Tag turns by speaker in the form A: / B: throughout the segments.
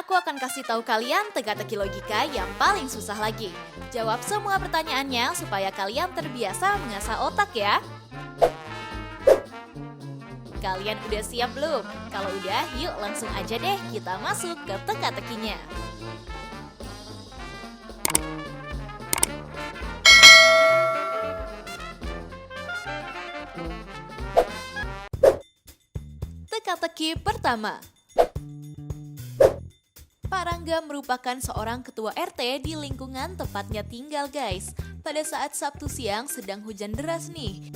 A: Aku akan kasih tahu kalian teka-teki logika yang paling susah lagi. Jawab semua pertanyaannya supaya kalian terbiasa mengasah otak ya. Kalian udah siap belum? Kalau udah, yuk langsung aja deh kita masuk ke teka-tekinya. Teka-teki pertama. Pak Rangga merupakan seorang ketua RT di lingkungan tempatnya tinggal guys. Pada saat Sabtu siang sedang hujan deras nih.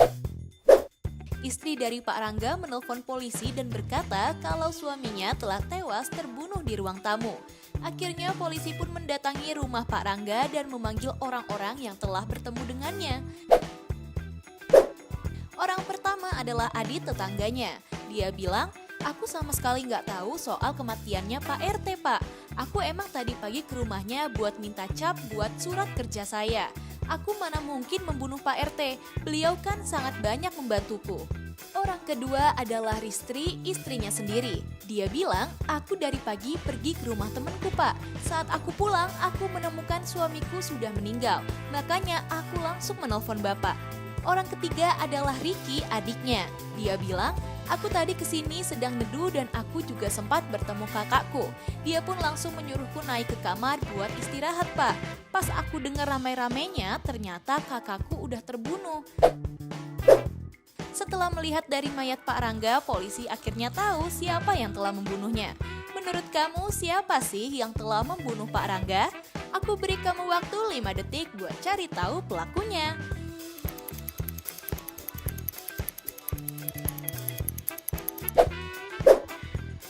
A: Istri dari Pak Rangga menelpon polisi dan berkata kalau suaminya telah tewas terbunuh di ruang tamu. Akhirnya polisi pun mendatangi rumah Pak Rangga dan memanggil orang-orang yang telah bertemu dengannya. Orang pertama adalah Adit tetangganya. Dia bilang, aku sama sekali nggak tahu soal kematiannya Pak RT, Pak. Aku emang tadi pagi ke rumahnya buat minta cap buat surat kerja saya. Aku mana mungkin membunuh Pak RT, beliau kan sangat banyak membantuku. Orang kedua adalah Ristri, istrinya sendiri. Dia bilang, aku dari pagi pergi ke rumah temanku, Pak. Saat aku pulang, aku menemukan suamiku sudah meninggal. Makanya aku langsung menelpon Bapak. Orang ketiga adalah Ricky, adiknya. Dia bilang, aku tadi kesini sedang neduh dan aku juga sempat bertemu kakakku. Dia pun langsung menyuruhku naik ke kamar buat istirahat, Pak. Pas aku dengar ramai-ramainya, ternyata kakakku udah terbunuh. Setelah melihat dari mayat Pak Rangga, polisi akhirnya tahu siapa yang telah membunuhnya. Menurut kamu, siapa sih yang telah membunuh Pak Rangga? Aku beri kamu waktu 5 detik buat cari tahu pelakunya.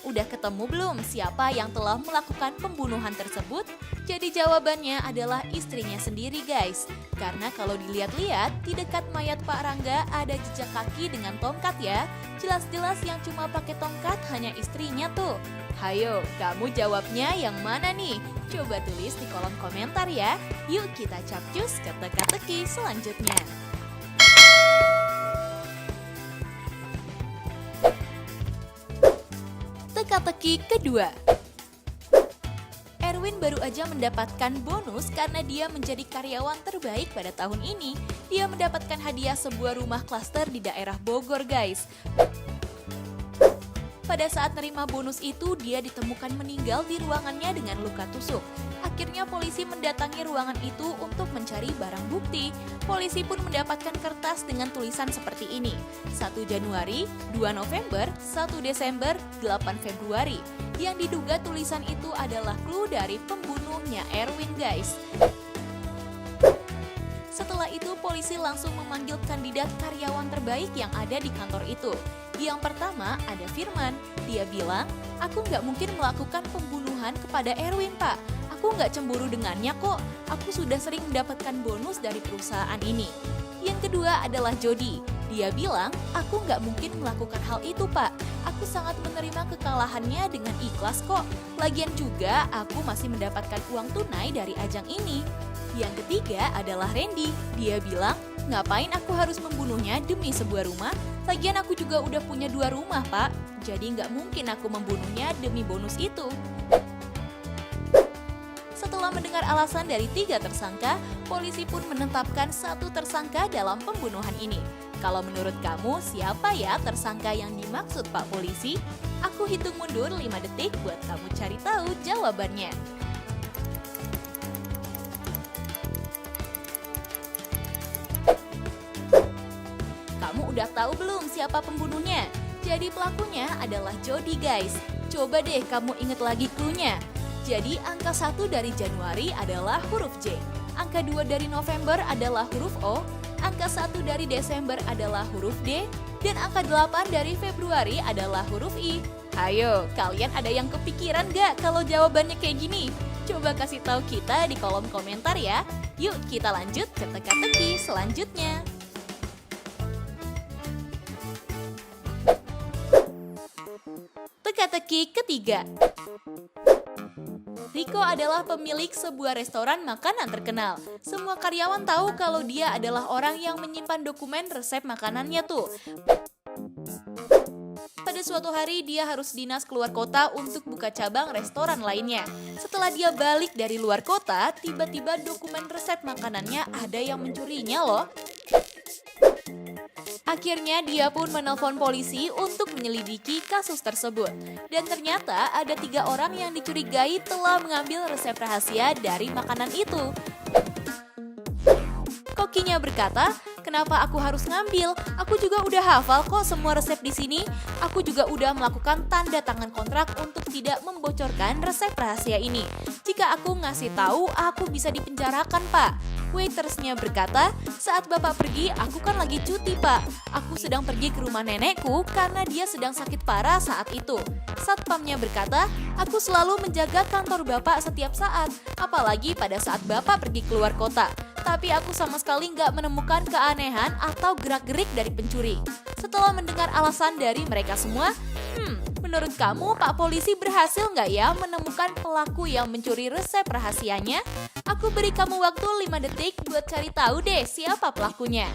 A: Udah ketemu belum siapa yang telah melakukan pembunuhan tersebut? Jadi jawabannya adalah istrinya sendiri guys. Karena kalau dilihat-lihat, di dekat mayat Pak Rangga ada jejak kaki dengan tongkat ya. Jelas-jelas yang cuma pakai tongkat hanya istrinya tuh. Hayo, kamu jawabnya yang mana nih? Coba tulis di kolom komentar ya. Yuk kita capcus ke teka-teki selanjutnya. Teka-teki kedua. Erwin baru aja mendapatkan bonus karena dia menjadi karyawan terbaik pada tahun ini. Dia mendapatkan hadiah sebuah rumah klaster di daerah Bogor guys. Pada saat nerima bonus itu, dia ditemukan meninggal di ruangannya dengan luka tusuk. Akhirnya polisi mendatangi ruangan itu untuk mencari barang bukti. Polisi pun mendapatkan kertas dengan tulisan seperti ini. 1 Januari, 2 November, 1 Desember, 8 Februari. Yang diduga tulisan itu adalah clue dari pembunuhnya Erwin guys. Setelah itu polisi langsung memanggil kandidat karyawan terbaik yang ada di kantor itu. Yang pertama ada Firman. Dia bilang, aku nggak mungkin melakukan pembunuhan kepada Erwin, Pak. Aku nggak cemburu dengannya kok. Aku sudah sering mendapatkan bonus dari perusahaan ini. Yang kedua adalah Jody. Dia bilang, aku nggak mungkin melakukan hal itu, Pak. Aku sangat menerima kekalahannya dengan ikhlas kok. Lagian juga aku masih mendapatkan uang tunai dari ajang ini. Yang ketiga adalah Randy. Dia bilang, ngapain aku harus membunuhnya demi sebuah rumah? Lagian aku juga udah punya 2 rumah, Pak. Jadi nggak mungkin aku membunuhnya demi bonus itu. Setelah mendengar alasan dari 3 tersangka, polisi pun menetapkan 1 tersangka dalam pembunuhan ini. Kalau menurut kamu, siapa ya tersangka yang dimaksud Pak Polisi? Aku hitung mundur 5 detik buat kamu cari tahu jawabannya. Kamu udah tahu belum siapa pembunuhnya? Jadi pelakunya adalah Jody guys. Coba deh kamu inget lagi cluenya. Jadi angka 1 dari Januari adalah huruf J. Angka 2 dari November adalah huruf O. Angka 1 dari Desember adalah huruf D. Dan angka 8 dari Februari adalah huruf I. Ayo, kalian ada yang kepikiran gak kalau jawabannya kayak gini? Coba kasih tahu kita di kolom komentar ya. Yuk kita lanjut ke teka-teki selanjutnya. Teka-teki ketiga. Rico adalah pemilik sebuah restoran makanan terkenal. Semua karyawan tahu kalau dia adalah orang yang menyimpan dokumen resep makanannya tuh. Pada suatu hari dia harus dinas keluar kota untuk buka cabang restoran lainnya. Setelah dia balik dari luar kota, tiba-tiba dokumen resep makanannya ada yang mencurinya loh. Akhirnya dia pun menelpon polisi untuk menyelidiki kasus tersebut. Dan ternyata ada 3 orang yang dicurigai telah mengambil resep rahasia dari makanan itu. Kokinya berkata, "Kenapa aku harus ngambil? Aku juga udah hafal kok semua resep di sini. Aku juga udah melakukan tanda tangan kontrak untuk tidak membocorkan resep rahasia ini. Jika aku ngasih tahu, aku bisa dipenjarakan, Pak." Waitersnya berkata, "Saat Bapak pergi, aku kan lagi cuti, Pak. Aku sedang pergi ke rumah nenekku karena dia sedang sakit parah saat itu." Satpamnya berkata, "Aku selalu menjaga kantor Bapak setiap saat, apalagi pada saat Bapak pergi keluar kota. Tapi aku sama sekali nggak menemukan keanehan atau gerak-gerik dari pencuri." Setelah mendengar alasan dari mereka semua, menurut kamu Pak Polisi berhasil nggak ya menemukan pelaku yang mencuri resep rahasianya? Aku beri kamu waktu 5 detik buat cari tahu deh siapa pelakunya.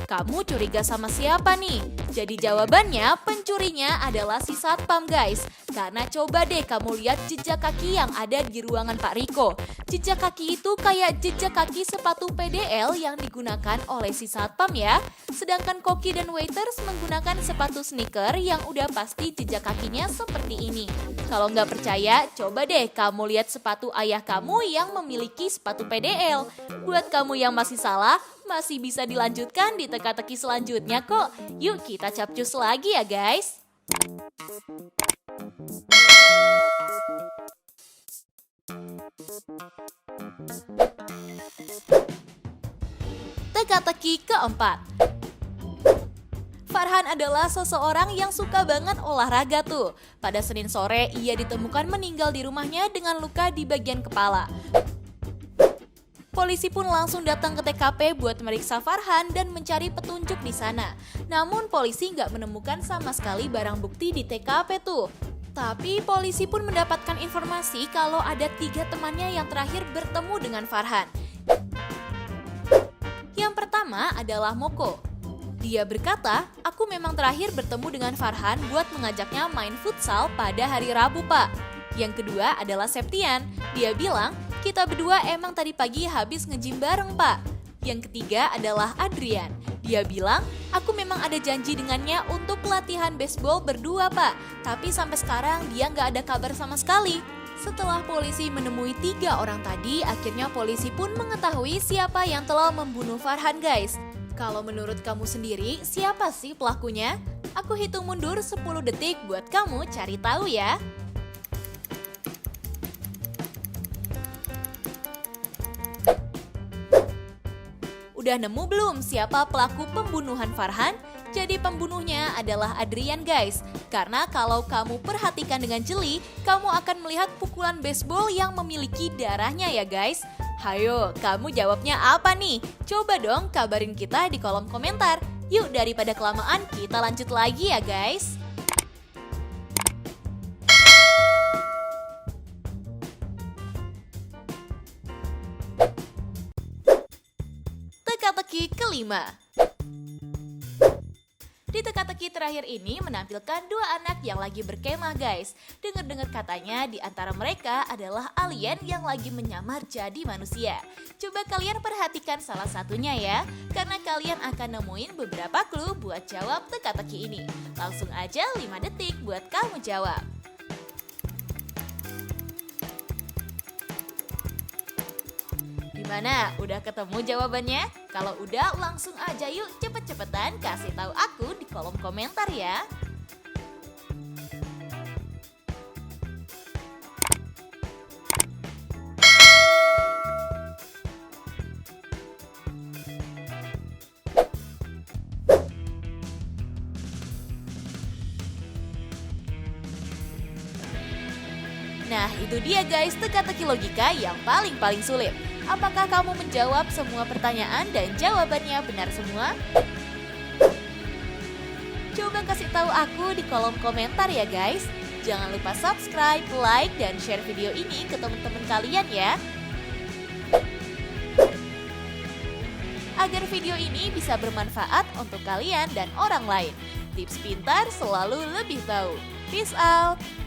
A: Kamu curiga sama siapa nih? Jadi jawabannya pencurinya adalah si satpam guys. Karena coba deh kamu lihat jejak kaki yang ada di ruangan Pak Riko. Jejak kaki itu kayak jejak kaki sepatu PDL yang digunakan oleh si satpam ya. Sedangkan koki dan waiters menggunakan sepatu sneaker yang udah pasti jejak kakinya seperti ini. Kalau nggak percaya, coba deh kamu lihat sepatu ayah kamu yang memiliki sepatu PDL. Buat kamu yang masih salah, masih bisa dilanjutkan di teka-teki selanjutnya kok. Yuk kita capcus lagi ya guys. Teka-teki keempat. Farhan adalah seseorang yang suka banget olahraga tuh. Pada Senin sore, ia ditemukan meninggal di rumahnya dengan luka di bagian kepala. Polisi pun langsung datang ke TKP buat meriksa Farhan dan mencari petunjuk di sana. Namun polisi nggak menemukan sama sekali barang bukti di TKP tuh. Tapi polisi pun mendapatkan informasi kalau ada 3 temannya yang terakhir bertemu dengan Farhan. Yang pertama adalah Moko. Dia berkata, "Aku memang terakhir bertemu dengan Farhan buat mengajaknya main futsal pada hari Rabu, Pak." Yang kedua adalah Septian. Dia bilang, "Kita berdua emang tadi pagi habis nge-gym bareng, Pak." Yang ketiga adalah Adrian. Dia bilang, "Aku memang ada janji dengannya untuk latihan baseball berdua, Pak. Tapi sampai sekarang dia nggak ada kabar sama sekali." Setelah polisi menemui 3 orang tadi, akhirnya polisi pun mengetahui siapa yang telah membunuh Farhan, guys. Kalau menurut kamu sendiri, siapa sih pelakunya? Aku hitung mundur 10 detik buat kamu cari tahu ya. Udah nemu belum siapa pelaku pembunuhan Farhan? Jadi pembunuhnya adalah Adrian guys. Karena kalau kamu perhatikan dengan jeli, kamu akan melihat pukulan baseball yang memiliki darahnya ya guys. Hayo, kamu jawabnya apa nih? Coba dong kabarin kita di kolom komentar. Yuk daripada kelamaan kita lanjut lagi ya guys. Teka-teki kelima. Di teka-teki terakhir ini menampilkan 2 anak yang lagi berkemah guys. Dengar-dengar katanya di antara mereka adalah alien yang lagi menyamar jadi manusia. Coba kalian perhatikan salah satunya ya, karena kalian akan nemuin beberapa clue buat jawab teka-teki ini. Langsung aja 5 detik buat kamu jawab. Gimana? Udah ketemu jawabannya? Kalau udah langsung aja yuk cepet-cepetan kasih tahu aku di kolom komentar ya. Nah itu dia guys teka-teki logika yang paling sulit. Apakah kamu menjawab semua pertanyaan dan jawabannya benar semua? Coba kasih tahu aku di kolom komentar ya guys. Jangan lupa subscribe, like, dan share video ini ke teman-teman kalian ya. agar video ini bisa bermanfaat untuk kalian dan orang lain. Tips pintar selalu lebih tahu. Peace out!